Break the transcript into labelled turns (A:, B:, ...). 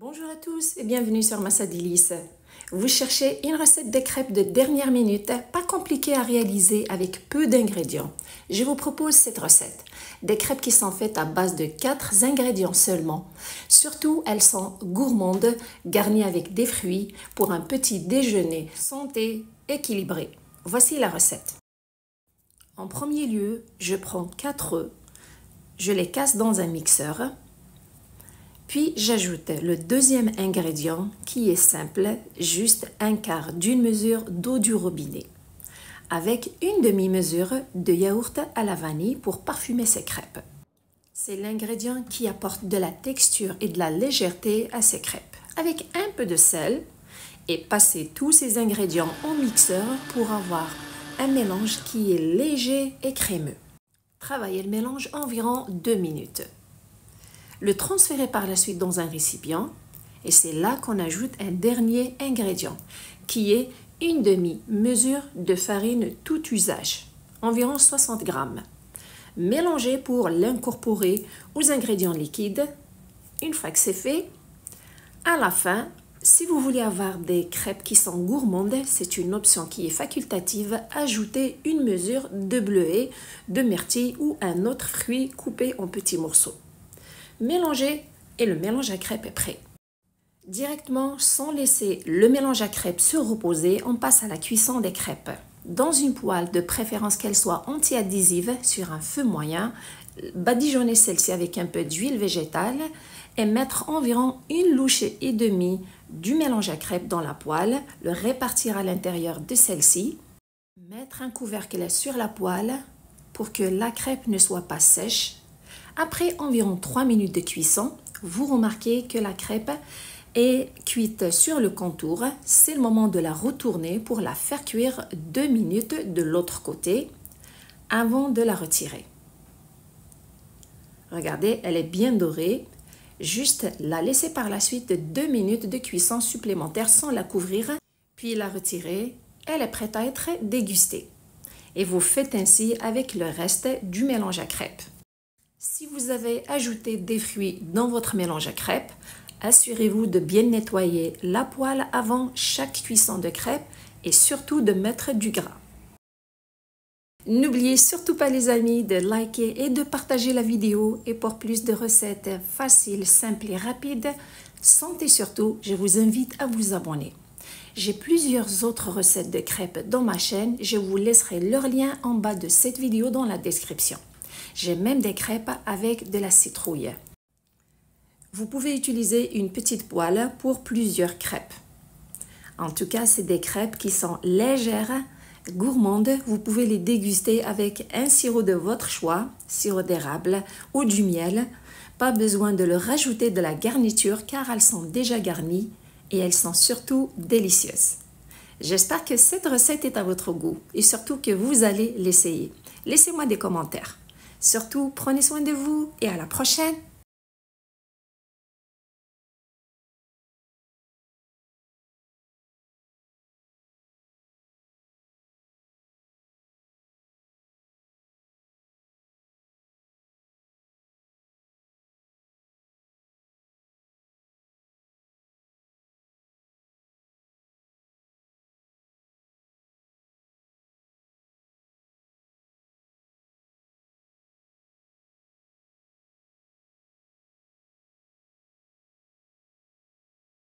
A: Bonjour à tous et bienvenue sur Massa Délices. Vous cherchez une recette de crêpes de dernière minute, pas compliquée à réaliser avec peu d'ingrédients. Je vous propose cette recette. Des crêpes qui sont faites à base de 4 ingrédients seulement. Surtout, elles sont gourmandes, garnies avec des fruits pour un petit déjeuner santé, équilibré. Voici la recette. En premier lieu, je prends 4 œufs, je les casse dans un mixeur. Puis j'ajoute le deuxième ingrédient qui est simple, juste un quart d'une mesure d'eau du robinet, avec une demi-mesure de yaourt à la vanille pour parfumer ces crêpes. C'est l'ingrédient qui apporte de la texture et de la légèreté à ces crêpes, avec un peu de sel, et passer tous ces ingrédients au mixeur pour avoir un mélange qui est léger et crémeux. Travaillez le mélange environ 2 minutes. Le transférer par la suite dans un récipient et c'est là qu'on ajoute un dernier ingrédient qui est une demi-mesure de farine tout usage, environ 60 grammes. Mélangez pour l'incorporer aux ingrédients liquides. Une fois que c'est fait, à la fin, si vous voulez avoir des crêpes qui sont gourmandes, c'est une option qui est facultative, ajoutez une mesure de bleuet, de myrtille ou un autre fruit coupé en petits morceaux. Mélangez et le mélange à crêpes est prêt. Directement, sans laisser le mélange à crêpes se reposer, on passe à la cuisson des crêpes. Dans une poêle, de préférence qu'elle soit anti-adhésive, sur un feu moyen, badigeonner celle-ci avec un peu d'huile végétale et mettre environ une louche et demie du mélange à crêpes dans la poêle, le répartir à l'intérieur de celle-ci, mettre un couvercle sur la poêle pour que la crêpe ne soit pas sèche. Après environ 3 minutes de cuisson, vous remarquez que la crêpe est cuite sur le contour. C'est le moment de la retourner pour la faire cuire 2 minutes de l'autre côté avant de la retirer. Regardez, elle est bien dorée. Juste la laisser par la suite 2 minutes de cuisson supplémentaire sans la couvrir, puis la retirer. Elle est prête à être dégustée. Et vous faites ainsi avec le reste du mélange à crêpes. Si vous avez ajouté des fruits dans votre mélange à crêpes, assurez-vous de bien nettoyer la poêle avant chaque cuisson de crêpes et surtout de mettre du gras. N'oubliez surtout pas les amis de liker et de partager la vidéo et pour plus de recettes faciles, simples et rapides, santé surtout, je vous invite à vous abonner. J'ai plusieurs autres recettes de crêpes dans ma chaîne, je vous laisserai leur lien en bas de cette vidéo dans la description. J'ai même des crêpes avec de la citrouille. Vous pouvez utiliser une petite poêle pour plusieurs crêpes. En tout cas, c'est des crêpes qui sont légères, gourmandes. Vous pouvez les déguster avec un sirop de votre choix, sirop d'érable ou du miel. Pas besoin de leur rajouter de la garniture car elles sont déjà garnies et elles sont surtout délicieuses. J'espère que cette recette est à votre goût et surtout que vous allez l'essayer. Laissez-moi des commentaires. Surtout, prenez soin de vous et à la prochaine!